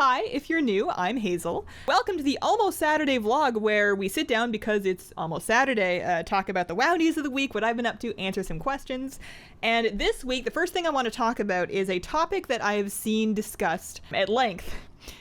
Hi, if you're new, I'm Hazel. Welcome to the Almost Saturday vlog where we sit down because it's almost Saturday, talk about the WoW news of the week, what I've been up to, answer some questions. And this week, the first thing I want to talk about is a topic that I have seen discussed at length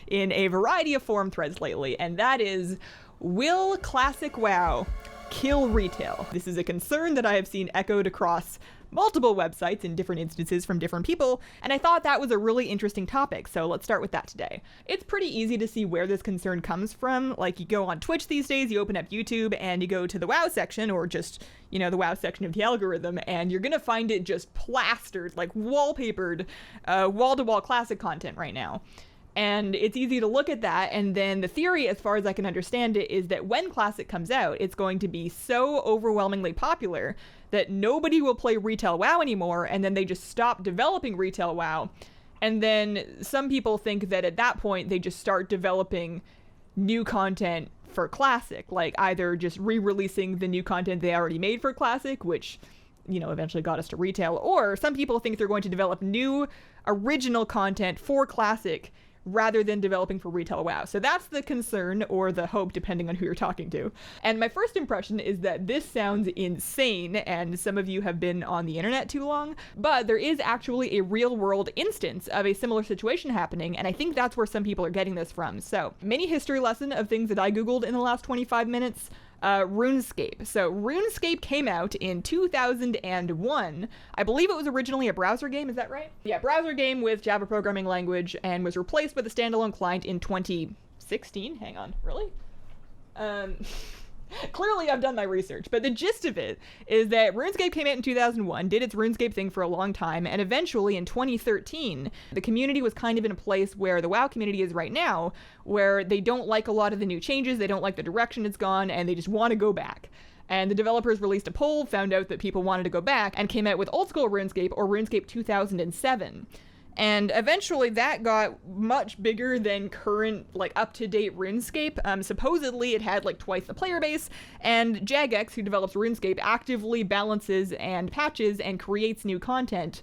in a variety of forum threads lately, and that is, will classic WoW kill retail? This is a concern that I have seen echoed across multiple websites in different instances from different people, and I thought that was a really interesting topic, so let's start with that today. It's pretty easy to see where this concern comes from. Like, you go on Twitch these days, you open up YouTube, and you go to the WoW section, or just, you know, the WoW section of the algorithm, and you're gonna find it just plastered, like wallpapered, wall-to-wall classic content right now. And it's easy to look at that, and then the theory, as far as I can understand it, is that when Classic comes out, it's going to be so overwhelmingly popular that nobody will play retail WoW anymore, and then they just stop developing retail WoW. And then some people think that at that point, they just start developing new content for Classic, like either just re-releasing the new content they already made for Classic, which, you know, eventually got us to retail, or some people think they're going to develop new original content for Classic rather than developing for retail WoW. So that's the concern, or the hope, depending on who you're talking to. And my first impression is that this sounds insane, and some of you have been on the internet too long, but there is actually a real-world instance of a similar situation happening, and I think that's where some people are getting this from. So, mini history lesson of things that I googled in the last 25 minutes. RuneScape. So RuneScape came out in 2001. I believe it was originally a browser game, is that right? Yeah, browser game with Java programming language, and was replaced with a standalone client in 2016. Hang on, really? Clearly I've done my research, but the gist of it is that RuneScape came out in 2001, did its RuneScape thing for a long time, and eventually in 2013, the community was kind of in a place where the WoW community is right now, where they don't like a lot of the new changes, they don't like the direction it's gone, and they just want to go back. And the developers released a poll, found out that people wanted to go back, and came out with old school RuneScape, or RuneScape 2007. And eventually that got much bigger than current, like, up-to-date RuneScape. Supposedly it had, like, twice the player base, and Jagex, who develops RuneScape, actively balances and patches and creates new content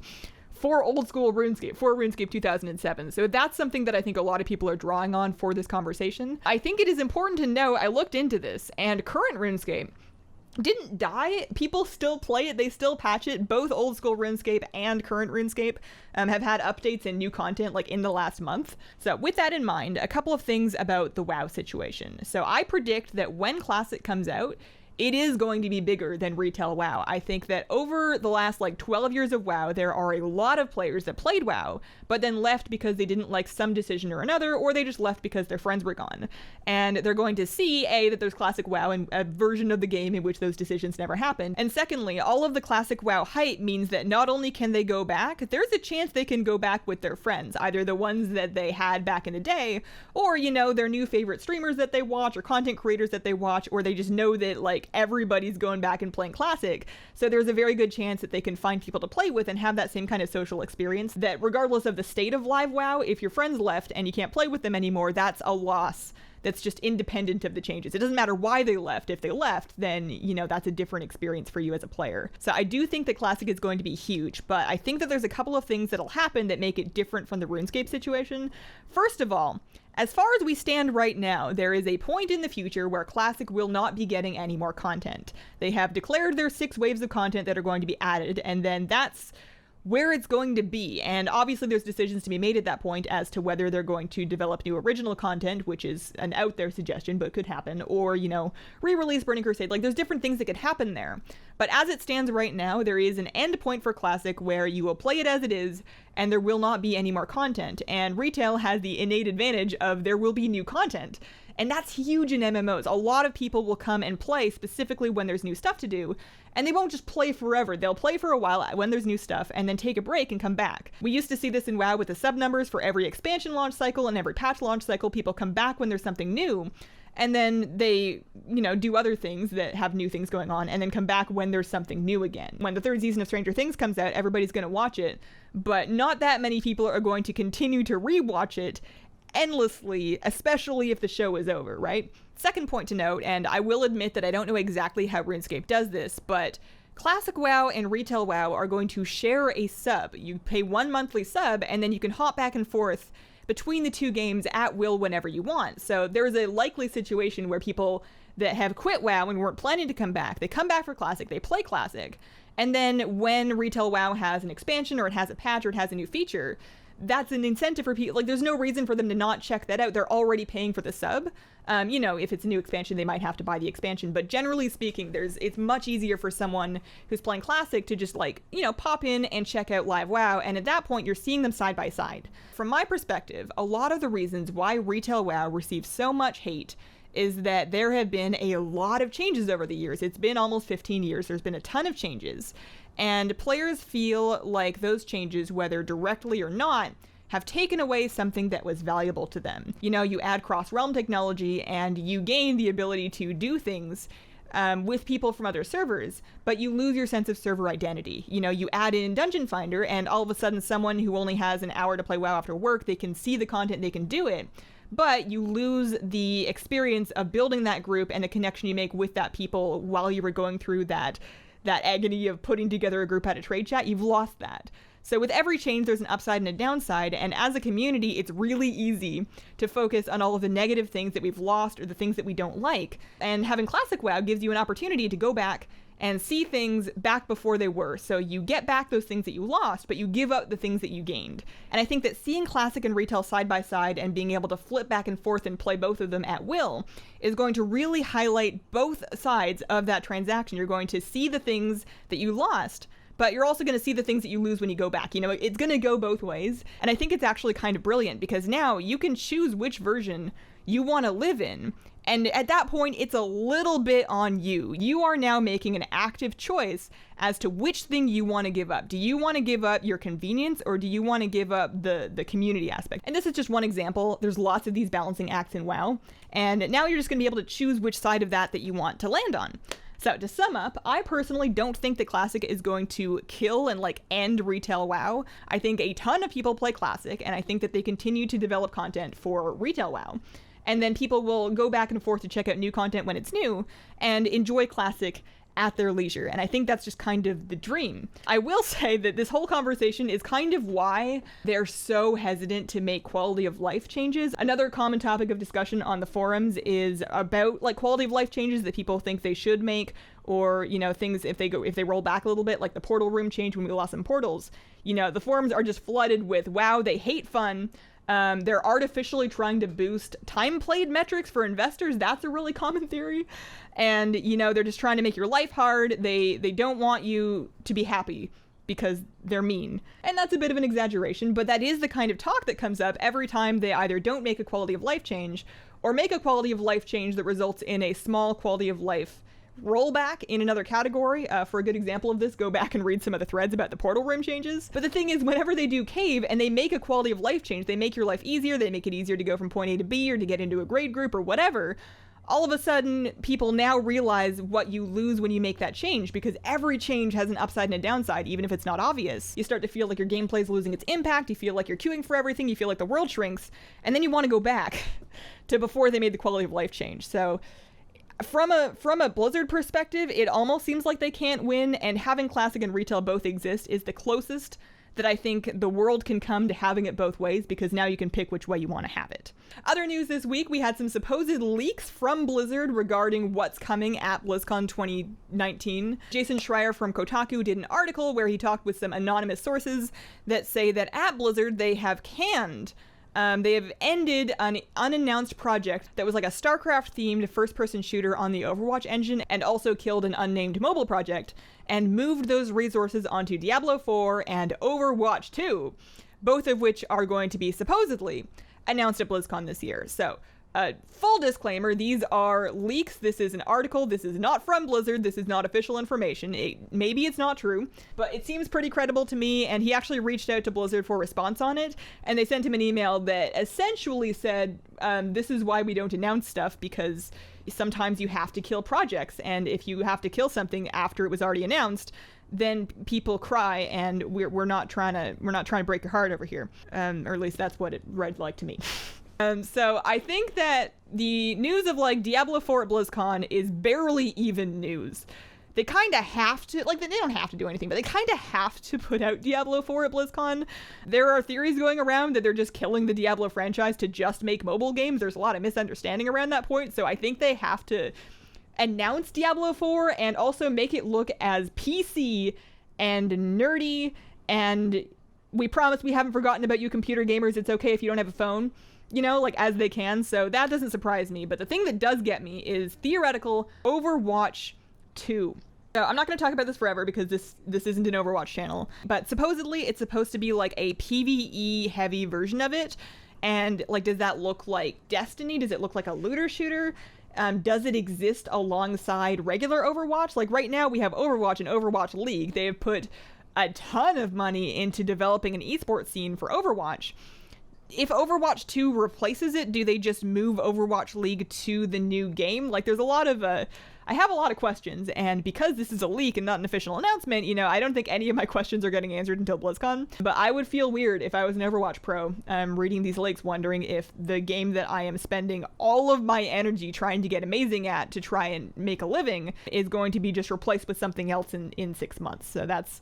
for old school RuneScape, for RuneScape 2007. So that's something that I think a lot of people are drawing on for this conversation. I think it is important to know, I looked into this, and current RuneScape didn't die. People still play it, they still patch it. Both old school RuneScape and current RuneScape have had updates and new content, like, in the last month. So with that in mind, a couple of things about the WoW situation. So I predict that when Classic comes out, it is going to be bigger than retail WoW. I think that over the last, like, 12 years of WoW, there are a lot of players that played WoW, but then left because they didn't like some decision or another, or they just left because their friends were gone. And they're going to see, that there's classic WoW and a version of the game in which those decisions never happened. And secondly, all of the classic WoW hype means that not only can they go back, there's a chance they can go back with their friends, either the ones that they had back in the day, or, you know, their new favorite streamers that they watch, or content creators that they watch, or they just know that, like, everybody's going back and playing Classic. So there's a very good chance that they can find people to play with and have that same kind of social experience, that regardless of the state of live WoW, if your friends left and you can't play with them anymore, that's a loss that's just independent of the changes. It doesn't matter why they left. If they left, then, you know, that's a different experience for you as a player. So I do think that Classic is going to be huge, but I think that there's a couple of things that'll happen that make it different from the RuneScape situation. First of all, as far as we stand right now, there is a point in the future where Classic will not be getting any more content. They have declared their 6 waves of content that are going to be added, and then that's where it's going to be. And obviously there's decisions to be made at that point as to whether they're going to develop new original content, which is an out there suggestion, but could happen, or, you know, re-release Burning Crusade. Like, there's different things that could happen there. But as it stands right now, there is an end point for Classic where you will play it as it is, and there will not be any more content. And retail has the innate advantage of there will be new content. And that's huge in MMOs. A lot of people will come and play specifically when there's new stuff to do, and they won't just play forever. They'll play for a while when there's new stuff, and then take a break and come back. We used to see this in WoW with the sub numbers for every expansion launch cycle and every patch launch cycle. People come back when there's something new, and then they, you know, do other things that have new things going on, and then come back when there's something new again. When the 3rd season of Stranger Things comes out, everybody's going to watch it, but not that many people are going to continue to rewatch it endlessly, especially if the show is over, right? Second point to note, and I will admit that I don't know exactly how RuneScape does this, but Classic WoW and Retail WoW are going to share a sub. You pay one monthly sub, and then you can hop back and forth between the two games at will whenever you want. So there's a likely situation where people that have quit WoW and weren't planning to come back, they come back for Classic, they play Classic, and then when retail WoW has an expansion or it has a patch or it has a new feature, that's an incentive for people. Like, there's no reason for them to not check that out. They're already paying for the sub. If it's a new expansion, they might have to buy the expansion. But generally speaking, it's much easier for someone who's playing Classic to just pop in and check out live WoW. And at that point, you're seeing them side by side. From my perspective, a lot of the reasons why retail WoW receives so much hate is that there have been a lot of changes over the years. It's been almost 15 years. There's been a ton of changes. And players feel like those changes, whether directly or not, have taken away something that was valuable to them. You add cross-realm technology and you gain the ability to do things with people from other servers, but you lose your sense of server identity. You add in Dungeon Finder and all of a sudden someone who only has an hour to play WoW after work, they can see the content, they can do it. But you lose the experience of building that group and the connection you make with that people while you were going through that agony of putting together a group at a trade chat. You've lost that. So with every change, there's an upside and a downside. And as a community, it's really easy to focus on all of the negative things that we've lost or the things that we don't like. And having Classic WoW gives you an opportunity to go back and see things back before they were. So you get back those things that you lost, but you give up the things that you gained. And I think that seeing Classic and retail side by side and being able to flip back and forth and play both of them at will is going to really highlight both sides of that transaction. You're going to see the things that you lost, but you're also going to see the things that you lose when you go back. It's going to go both ways. And I think it's actually kind of brilliant because now you can choose which version you want to live in. And at that point, it's a little bit on you. You are now making an active choice as to which thing you want to give up. Do you want to give up your convenience or do you want to give up the community aspect? And this is just one example. There's lots of these balancing acts in WoW. And now you're just going to be able to choose which side of that you want to land on. So to sum up, I personally don't think that Classic is going to kill and end retail WoW. I think a ton of people play Classic, and I think that they continue to develop content for retail WoW. And then people will go back and forth to check out new content when it's new and enjoy Classic at their leisure. And I think that's just kind of the dream. I will say that this whole conversation is kind of why they're so hesitant to make quality of life changes. Another common topic of discussion on the forums is about quality of life changes that people think they should make, or things if they roll back a little bit, like the portal room change when we lost some portals. The forums are just flooded with, wow, they hate fun. They're artificially trying to boost time played metrics for investors. That's a really common theory. And, they're just trying to make your life hard. They don't want you to be happy because they're mean. And that's a bit of an exaggeration, but that is the kind of talk that comes up every time they either don't make a quality of life change or make a quality of life change that results in a small quality of life rollback in another category. For a good example of this, go back and read some of the threads about the portal room changes. But the thing is, whenever they do cave and they make a quality of life change, they make your life easier, they make it easier to go from point A to B or to get into a grade group or whatever, all of a sudden people now realize what you lose when you make that change, because every change has an upside and a downside, even if it's not obvious. You start to feel like your gameplay is losing its impact, you feel like you're queuing for everything, you feel like the world shrinks, and then you want to go back to before they made the quality of life change. So from a Blizzard perspective, it almost seems like they can't win, and having Classic and retail both exist is the closest that I think the world can come to having it both ways, because now you can pick which way you want to have it. Other news this week, we had some supposed leaks from Blizzard regarding what's coming at BlizzCon 2019. Jason Schreier from Kotaku did an article where he talked with some anonymous sources that say that at Blizzard they have ended an unannounced project that was like a StarCraft-themed first-person shooter on the Overwatch engine, and also killed an unnamed mobile project, and moved those resources onto Diablo 4 and Overwatch 2, both of which are going to be supposedly announced at BlizzCon this year. So, full disclaimer, these are leaks. This is an article. This is not from Blizzard. This is not official information. Maybe it's not true, but it seems pretty credible to me, and he actually reached out to Blizzard for a response on it, and they sent him an email that essentially said, this is why we don't announce stuff, because sometimes you have to kill projects, and if you have to kill something after it was already announced, then people cry, and we're not trying to break your heart over here, or at least that's what it read like to me. So I think that the news of Diablo 4 at BlizzCon is barely even news. they kind of have to, like, they don't have to do anything, but they kind of have to put out Diablo 4 at BlizzCon. There are theories going around that they're just killing the Diablo franchise to just make mobile games. There's a lot of misunderstanding around that point, so I think they have to announce Diablo 4 and also make it look as PC and nerdy, and we promise we haven't forgotten about you computer gamers. It's okay if you don't have a phone, you know, like, as they can. So that doesn't surprise me. But the thing that does get me is theoretical Overwatch 2. So I'm not going to talk about this forever because this isn't an Overwatch channel, but supposedly it's supposed to be like a PvE heavy version of it. And like, does that look like Destiny? Does it look like a looter shooter? Does it exist alongside regular Overwatch? Like, right now we have Overwatch and Overwatch League. They have put a ton of money into developing an esports scene for Overwatch. If Overwatch 2 replaces it, do they just move Overwatch League to the new game? Like, there's a lot of, I have a lot of questions, and because this is a leak and not an official announcement, you know, I don't think any of my questions are getting answered until BlizzCon. But I would feel weird if I was an Overwatch pro, reading these leaks, wondering if the game that I am spending all of my energy trying to get amazing at to try and make a living is going to be just replaced with something else in 6 months. So that's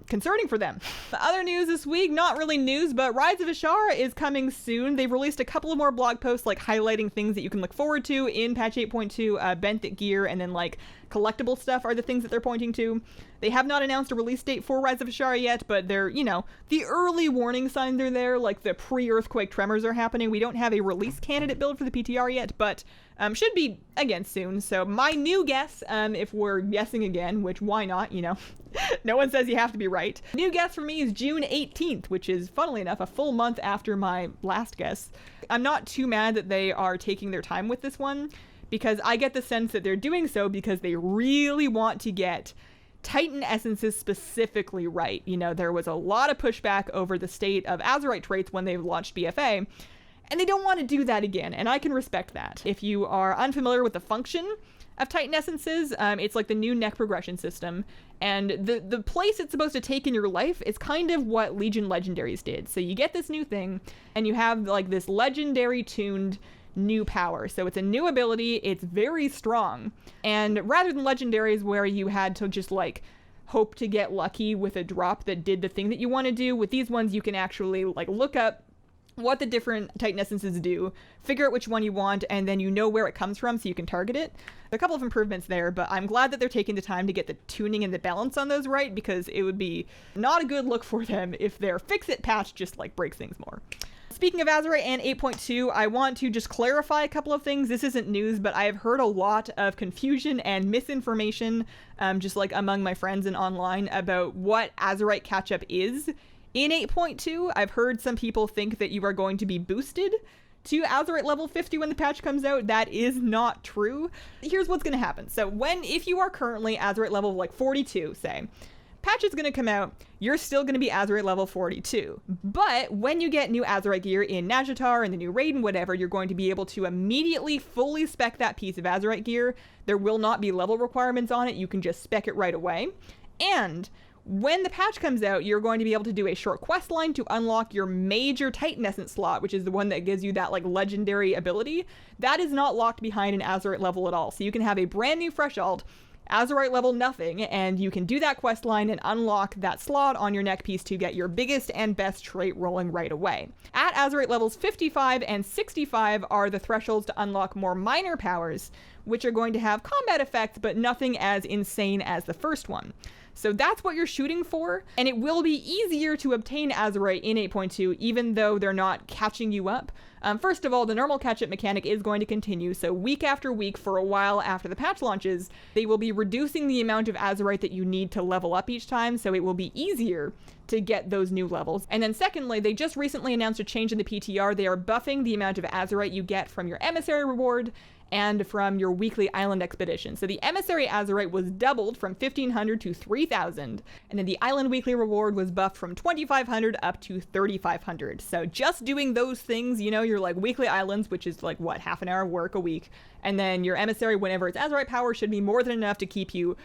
concerning for them. The other news this week, not really news, but Rise of Ashara is coming soon. They've released a couple of more blog posts, like, highlighting things that you can look forward to in patch 8.2, benthic gear, and then, like, collectible stuff are the things that they're pointing to. They have not announced a release date for Rise of Ashara yet, but they're, you know, the early warning signs are there, like the pre-earthquake tremors are happening. We don't have a release candidate build for the PTR yet, but should be, again, soon. So my new guess, if we're guessing again, which why not, you know, no one says you have to be right. New guess for me is June 18th, which is, funnily enough, a full month after my last guess. I'm not too mad that they are taking their time with this one, because I get the sense that they're doing so because they really want to get Titan essences specifically right. You know, there was a lot of pushback over the state of azurite traits when they launched BFA, and they don't want to do that again, and I can respect that. If you are unfamiliar with the function of Titan essences, it's like the new neck progression system, and the place it's supposed to take in your life is kind of what Legion Legendaries did. So you get this new thing, and you have like this legendary tuned new power. So it's a new ability, it's very strong, and rather than legendaries where you had to just like hope to get lucky with a drop that did the thing that you want to do, with these ones you can actually like look up what the different Titan essences do, figure out which one you want, and then you know where it comes from so you can target it. A couple of improvements there, but I'm glad that they're taking the time to get the tuning and the balance on those right, because it would be not a good look for them if their fix-it patch just like breaks things more. Speaking of Azurite and 8.2, I want to just clarify a couple of things. This isn't news, but I have heard a lot of confusion and misinformation, just like among my friends and online, about what Azurite catch-up is in 8.2. I've heard some people think that you are going to be boosted to Azurite level 50 when the patch comes out. That is not true. Here's what's going to happen. So if you are currently Azurite level like 42, say, patch is going to come out, you're still going to be Azurite level 42. But when you get new Azurite gear in Nazjatar and the new raid and whatever, you're going to be able to immediately fully spec that piece of Azurite gear. There will not be level requirements on it. You can just spec it right away. And when the patch comes out, you're going to be able to do a short quest line to unlock your major Titan Essence slot, which is the one that gives you that like legendary ability. That is not locked behind an Azurite level at all. So you can have a brand new fresh alt, Azurite level nothing, and you can do that quest line and unlock that slot on your neck piece to get your biggest and best trait rolling right away. At Azurite levels 55 and 65 are the thresholds to unlock more minor powers, which are going to have combat effects, but nothing as insane as the first one. So that's what you're shooting for, and it will be easier to obtain Azurite in 8.2, even though they're not catching you up. First of all, the normal catch-up mechanic is going to continue, so week after week for a while after the patch launches, they will be reducing the amount of Azurite that you need to level up each time, so it will be easier to get those new levels. And then secondly, they just recently announced a change in the PTR. They are buffing the amount of Azurite you get from your Emissary reward and from your weekly island expedition. So the Emissary Azurite was doubled from 1,500 to 3,000, and then the island weekly reward was buffed from 2,500 up to 3,500. So just doing those things, you know, your like weekly islands, which is like what, half an hour of work a week, and then your Emissary whenever it's Azurite power should be more than enough to keep you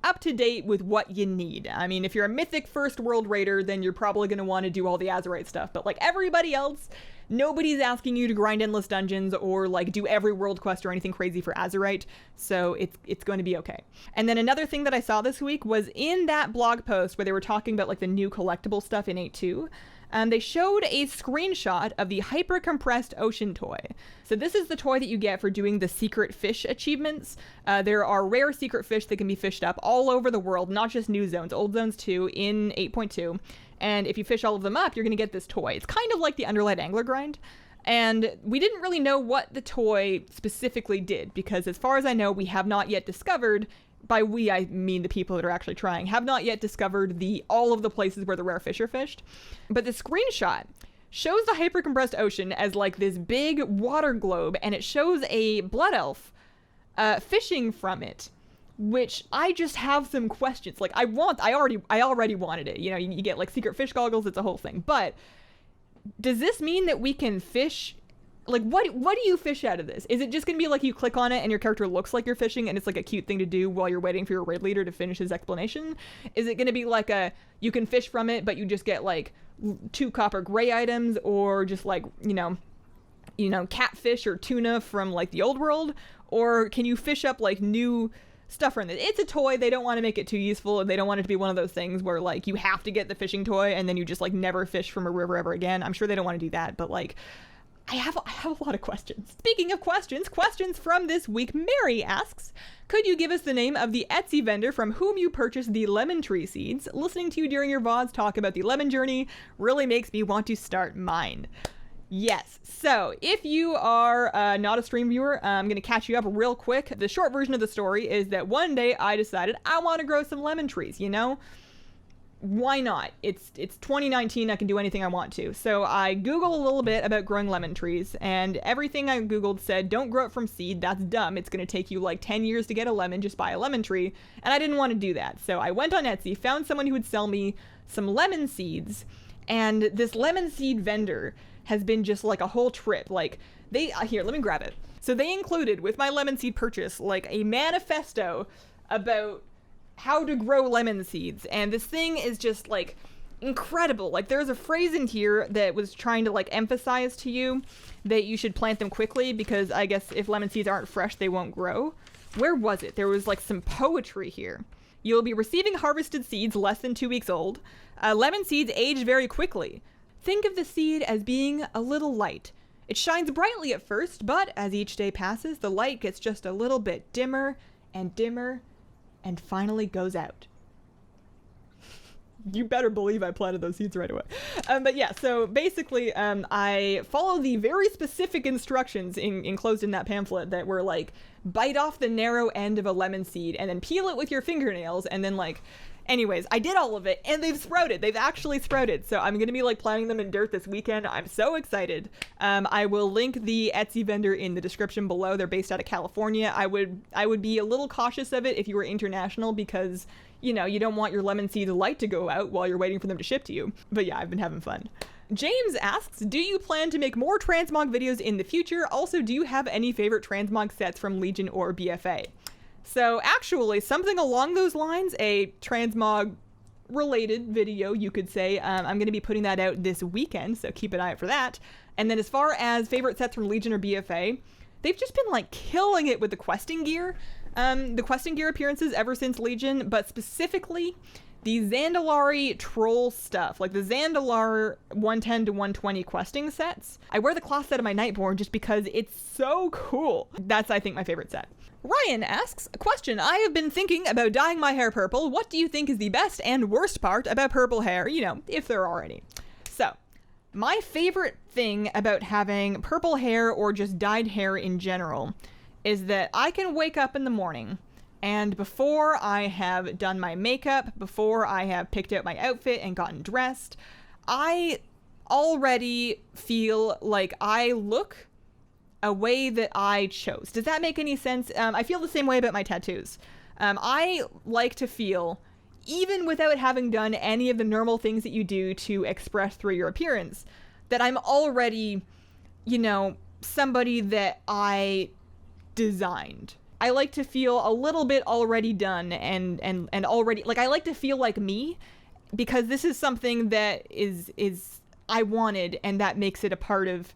up to date with what you need. I mean, if you're a mythic first world raider, then you're probably going to want to do all the Azurite stuff, but like everybody else, nobody's asking you to grind endless dungeons or like do every world quest or anything crazy for azurite, so it's going to be okay. And then another thing that I saw this week was in that blog post where they were talking about like the new collectible stuff in 8.2. They showed a screenshot of the hyper compressed ocean toy. So this is the toy that you get for doing the secret fish achievements. There are rare secret fish that can be fished up all over the world, not just new zones, old zones too, in 8.2. And if you fish all of them up, you're going to get this toy. It's kind of like the Underlight Angler Grind. And we didn't really know what the toy specifically did, because as far as I know, we have not yet discovered, by we I mean the people that are actually trying, have not yet discovered all of the places where the rare fish are fished. But the screenshot shows the hypercompressed ocean as like this big water globe, and it shows a blood elf fishing from it, which I just have some questions. Like I already wanted it. You know, you get like secret fish goggles, it's a whole thing. But does this mean that we can fish? Like, what do you fish out of this? Is it just going to be like you click on it and your character looks like you're fishing and it's like a cute thing to do while you're waiting for your raid leader to finish his explanation? Is it going to be like you can fish from it, but you just get like 2 copper gray items, or just like, you know, catfish or tuna from like the old world? Or can you fish up like new stuff from it? It's a toy. They don't want to make it too useful, and they don't want it to be one of those things where like you have to get the fishing toy and then you just like never fish from a river ever again. I'm sure they don't want to do that, but like, I have a lot of questions. Speaking of questions from this week, Mary asks, could you give us the name of the Etsy vendor from whom you purchased the lemon tree seeds? Listening to you during your VODs talk about the lemon journey really makes me want to start mine. Yes. So if you are not a stream viewer, I'm going to catch you up real quick. The short version of the story is that one day I decided I want to grow some lemon trees, you know? Why not? It's 2019, I can do anything I want to. So I Googled a little bit about growing lemon trees, and everything I Googled said, don't grow it from seed, that's dumb. It's going to take you like 10 years to get a lemon, just buy a lemon tree. And I didn't want to do that. So I went on Etsy, found someone who would sell me some lemon seeds, and this lemon seed vendor has been just like a whole trip. Like here, let me grab it. So they included with my lemon seed purchase, like a manifesto about how to grow lemon seeds, and this thing is just like incredible. Like there's a phrase in here that was trying to like emphasize to you that you should plant them quickly, because I guess if lemon seeds aren't fresh they won't grow. Where was it? There was like some poetry here. You'll be receiving harvested seeds less than 2 weeks old. Lemon seeds age very quickly. Think of the seed as being a little light. It shines brightly at first, but as each day passes the light gets just a little bit dimmer and dimmer and finally goes out. You better believe I planted those seeds right away. But yeah, so basically I follow the very specific instructions enclosed in that pamphlet that were like, bite off the narrow end of a lemon seed and then peel it with your fingernails, and then like, anyways, I did all of it, and they've sprouted. They've actually sprouted. So I'm going to be like planting them in dirt this weekend. I'm so excited. I will link the Etsy vendor in the description below. They're based out of California. I would be a little cautious of it if you were international, because, you know, you don't want your lemon seed light to go out while you're waiting for them to ship to you. But yeah, I've been having fun. James asks, do you plan to make more transmog videos in the future? Also, do you have any favorite transmog sets from Legion or BFA? So actually, something along those lines, a transmog related video, you could say. I'm going to be putting that out this weekend, so keep an eye out for that. And then as far as favorite sets from Legion or BFA, they've just been like killing it with the questing gear. The questing gear appearances ever since Legion, but specifically the Zandalari troll stuff, like the Zandalar 110 to 120 questing sets. I wear the class set of my Nightborn just because it's so cool. That's, I think, my favorite set. Ryan asks, question, I have been thinking about dyeing my hair purple. What do you think is the best and worst part about purple hair? You know, if there are any. So, my favorite thing about having purple hair or just dyed hair in general is that I can wake up in the morning, and before I have done my makeup, before I have picked out my outfit and gotten dressed, I already feel like I look a way that I chose. Does that make any sense? I feel the same way about my tattoos. I like to feel, even without having done any of the normal things that you do to express through your appearance, that I'm already, you know, somebody that I designed. I like to feel a little bit already done and already, like, I like to feel like me, because this is something that is I wanted, and that makes it a part of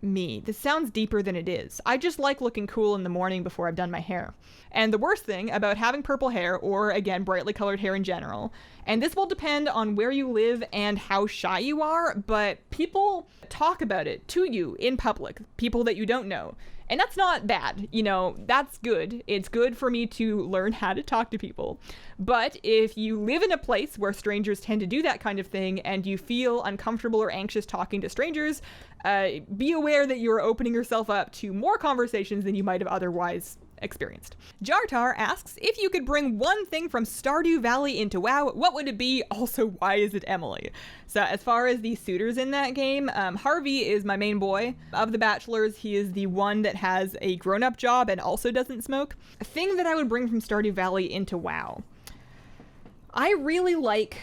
me. This sounds deeper than it is. I just like looking cool in the morning before I've done my hair. And the worst thing about having purple hair, or again, brightly colored hair in general, and this will depend on where you live and how shy you are, but people talk about it to you in public, people that you don't know. And that's not bad, you know, that's good. It's good for me to learn how to talk to people. But if you live in a place where strangers tend to do that kind of thing and you feel uncomfortable or anxious talking to strangers, be aware that you're opening yourself up to more conversations than you might have otherwise experienced. Jartar asks, if you could bring one thing from Stardew Valley into WoW, what would it be? Also, why is it Emily? So as far as the suitors in that game, Harvey is my main boy. Of the bachelors, he is the one that has a grown-up job and also doesn't smoke. A thing that I would bring from Stardew Valley into WoW. I really like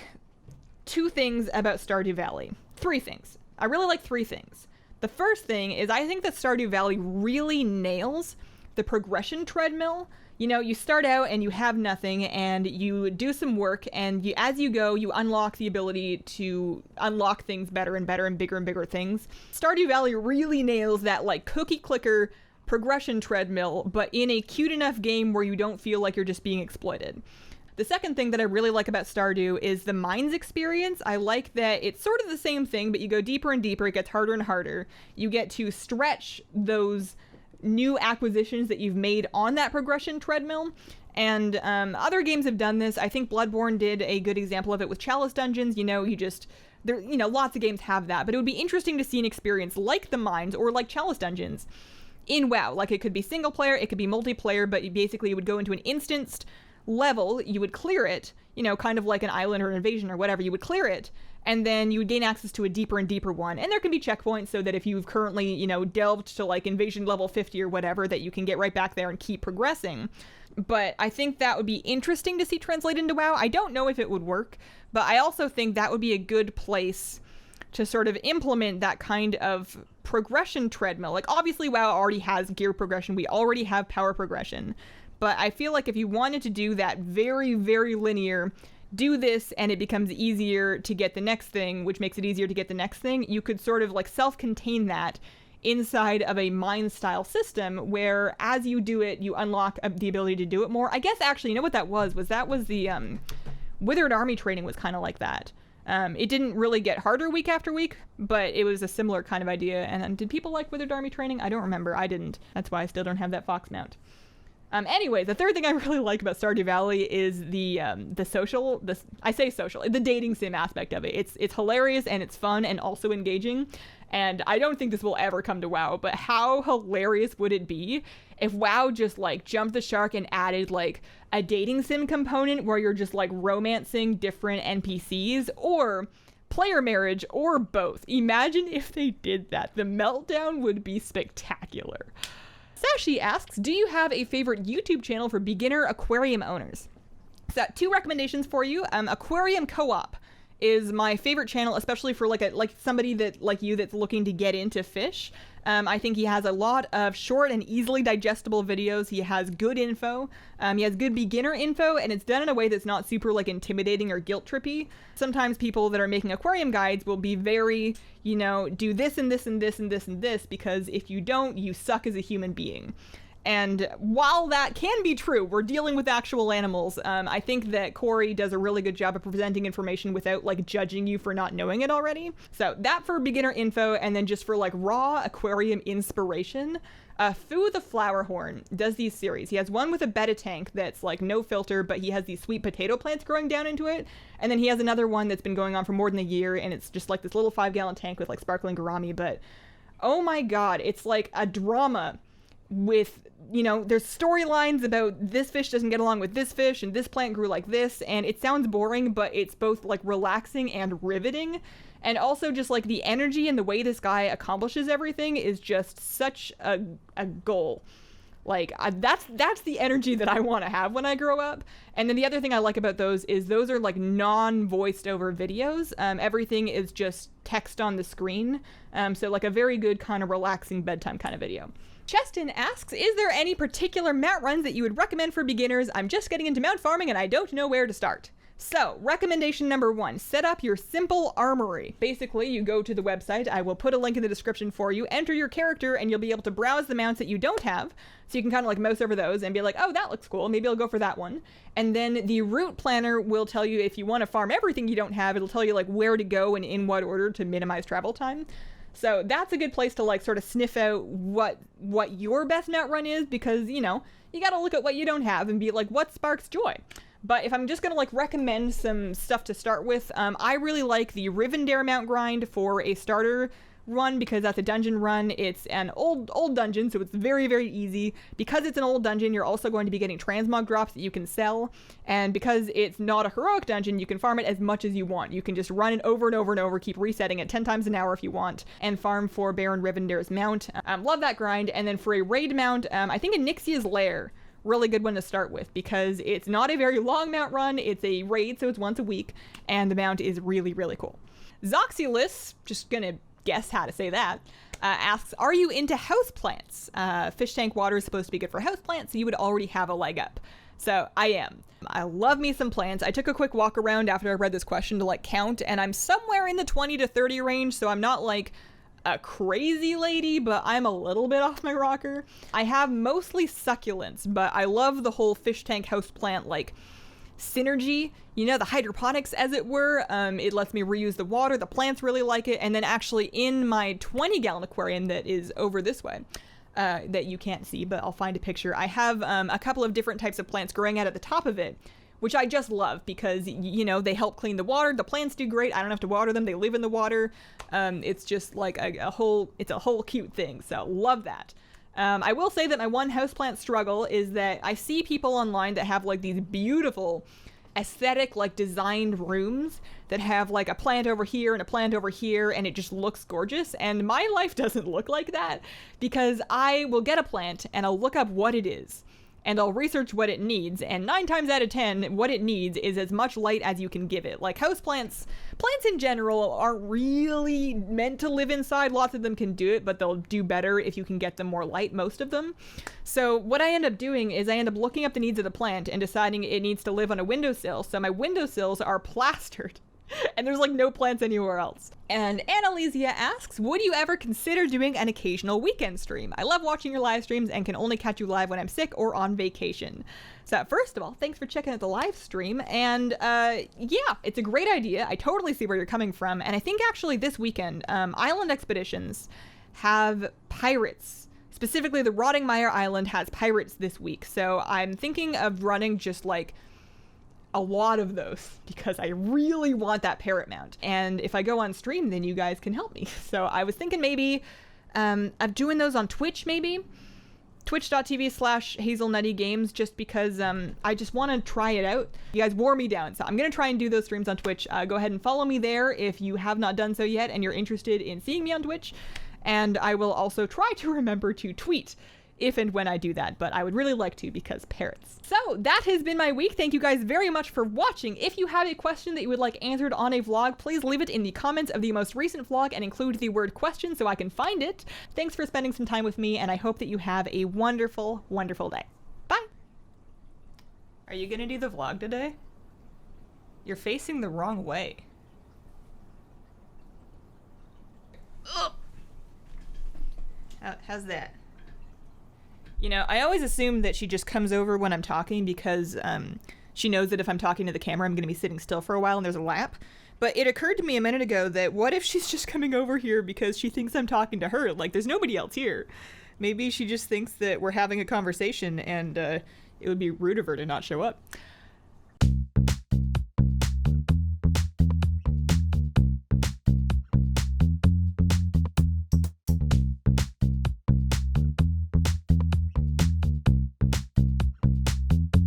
two things about Stardew Valley. Three things. I really like three things. The first thing is I think that Stardew Valley really nails the progression treadmill. You know, you start out and you have nothing and you do some work, and as you go, you unlock the ability to unlock things better and better and bigger things. Stardew Valley really nails that like cookie clicker progression treadmill, but in a cute enough game where you don't feel like you're just being exploited. The second thing that I really like about Stardew is the mines experience. I like that it's sort of the same thing, but you go deeper and deeper, it gets harder and harder. You get to stretch those new acquisitions that you've made on that progression treadmill. And other games have done this. I think Bloodborne did a good example of it with Chalice Dungeons. You know, lots of games have that, but it would be interesting to see an experience like the mines or like Chalice Dungeons in WoW. Like, it could be single player, it could be multiplayer, but you would go into an instanced level, you would clear it, you know, kind of like an island or an invasion or whatever, you would clear it, and then you would gain access to a deeper and deeper one. And there can be checkpoints so that if you've currently, you know, delved to like invasion level 50 or whatever, that you can get right back there and keep progressing. But I think that would be interesting to see translate into WoW. I don't know if it would work, but I also think that would be a good place to sort of implement that kind of progression treadmill. Like, obviously WoW already has gear progression, we already have power progression, but I feel like if you wanted to do that very, very linear, do this and it becomes easier to get the next thing, which makes it easier to get the next thing, you could sort of like self-contain that inside of a mine style system where as you do it, you unlock the ability to do it more. I guess actually, you know what that was the Withered Army training was kind of like that. It didn't really get harder week after week, but it was a similar kind of idea. And did people like Withered Army training? I don't remember. I didn't. That's why I still don't have that fox mount. Anyway, the third thing I really like about Stardew Valley is the dating sim aspect of it. It's hilarious and it's fun and also engaging. And I don't think this will ever come to WoW, but how hilarious would it be if WoW just like jumped the shark and added like a dating sim component where you're just like romancing different NPCs, or player marriage, or both. Imagine if they did that. The meltdown would be spectacular. Sashi asks, do you have a favorite YouTube channel for beginner aquarium owners? So, two recommendations for you. Aquarium Co-op is my favorite channel, especially for like somebody that like you that's looking to get into fish. I think he has a lot of short and easily digestible videos. He has good info. He has good beginner info, and it's done in a way that's not super like intimidating or guilt trippy. Sometimes people that are making aquarium guides will be very, you know, do this and this and this and this and this, because if you don't, you suck as a human being. And while that can be true, we're dealing with actual animals. I think that Corey does a really good job of presenting information without like judging you for not knowing it already. So that for beginner info, and then just for like raw aquarium inspiration, Foo the Flowerhorn does these series. He has one with a betta tank that's like no filter, but he has these sweet potato plants growing down into it. And then he has another one that's been going on for more than a year, and it's just like this little 5-gallon tank with like sparkling gourami. But oh my god, it's like a drama with, you know, there's storylines about this fish doesn't get along with this fish and this plant grew like this, and it sounds boring, but it's both like relaxing and riveting. And also just like the energy and the way this guy accomplishes everything is just such a goal. Like that's the energy that I want to have when I grow up. And then the other thing I like about those is those are like non-voiced over videos. Everything is just text on the screen. So like a very good kind of relaxing bedtime kind of video. Cheston asks, is there any particular mount runs that you would recommend for beginners? I'm just getting into mount farming and I don't know where to start. So, recommendation number 1, set up your simple armory. Basically, you go to the website, I will put a link in the description for you, enter your character, and you'll be able to browse the mounts that you don't have. So you can kind of like mouse over those and be like, oh, that looks cool, maybe I'll go for that one. And then the route planner will tell you if you want to farm everything you don't have, it'll tell you like where to go and in what order to minimize travel time. So that's a good place to like sort of sniff out what your best mount run is, because, you know, you got to look at what you don't have and be like, what sparks joy? But if I'm just going to like recommend some stuff to start with, I really like the Rivendare mount grind for a starter run, because that's a dungeon run. It's an old dungeon, so it's very, very easy. Because it's an old dungeon, you're also going to be getting transmog drops that you can sell. And because it's not a heroic dungeon, you can farm it as much as you want. You can just run it over and over and over, keep resetting it 10 times an hour if you want, and farm for Baron Rivendare's mount. Love that grind. And then for a raid mount, I think Anixia's Lair, really good one to start with, because it's not a very long mount run. It's a raid, so it's once a week, and the mount is really, really cool. Zoxylus, just gonna guess how to say that, asks, are you into houseplants? Fish tank water is supposed to be good for houseplants, so you would already have a leg up. So I am. I love me some plants. I took a quick walk around after I read this question to like count, and I'm somewhere in the 20 to 30 range, so I'm not like a crazy lady, but I'm a little bit off my rocker. I have mostly succulents, but I love the whole fish tank houseplant like synergy, you know, the hydroponics as it were. It lets me reuse the water, the plants really like it. And then actually in my 20-gallon aquarium that is over this way, that you can't see, but I'll find a picture, I have a couple of different types of plants growing out at the top of it, which I just love because, you know, they help clean the water. The plants do great. I don't have to water them. They live in the water. It's just like a whole cute thing. So love that. I will say that my one houseplant struggle is that I see people online that have like these beautiful aesthetic, like designed rooms that have like a plant over here and a plant over here, and it just looks gorgeous. And my life doesn't look like that, because I will get a plant and I'll look up what it is, and I'll research what it needs, and 9 times out of 10, what it needs is as much light as you can give it. Like houseplants, plants in general aren't really meant to live inside. Lots of them can do it, but they'll do better if you can get them more light, most of them. So what I end up doing is I end up looking up the needs of the plant and deciding it needs to live on a windowsill. So my windowsills are plastered. And there's like no plants anywhere else. And Annalesia asks, would you ever consider doing an occasional weekend stream? I love watching your live streams and can only catch you live when I'm sick or on vacation. So first of all, thanks for checking out the live stream. And yeah, it's a great idea. I totally see where you're coming from. And I think actually this weekend, Island Expeditions have pirates. Specifically, the Rotting Mire Island has pirates this week. So I'm thinking of running just like a lot of those, because I really want that parrot mount. And if I go on stream, then you guys can help me. So I was thinking maybe of doing those on Twitch, maybe twitch.tv/Hazelnuttygames, just because I just want to try it out. You guys wore me down, so I'm going to try and do those streams on Twitch. Go ahead and follow me there if you have not done so yet and you're interested in seeing me on Twitch. And I will also try to remember to tweet if and when I do that, but I would really like to, because parrots. So that has been my week. Thank you guys very much for watching. If you have a question that you would like answered on a vlog, please leave it in the comments of the most recent vlog and include the word question so I can find it. Thanks for spending some time with me, and I hope that you have a wonderful, wonderful day. Bye. Are you gonna do the vlog today? You're facing the wrong way. Ugh. How's that? You know, I always assume that she just comes over when I'm talking, because she knows that if I'm talking to the camera, I'm going to be sitting still for a while and there's a lap. But it occurred to me a minute ago that what if she's just coming over here because she thinks I'm talking to her? Like, there's nobody else here. Maybe she just thinks that we're having a conversation, and it would be rude of her to not show up.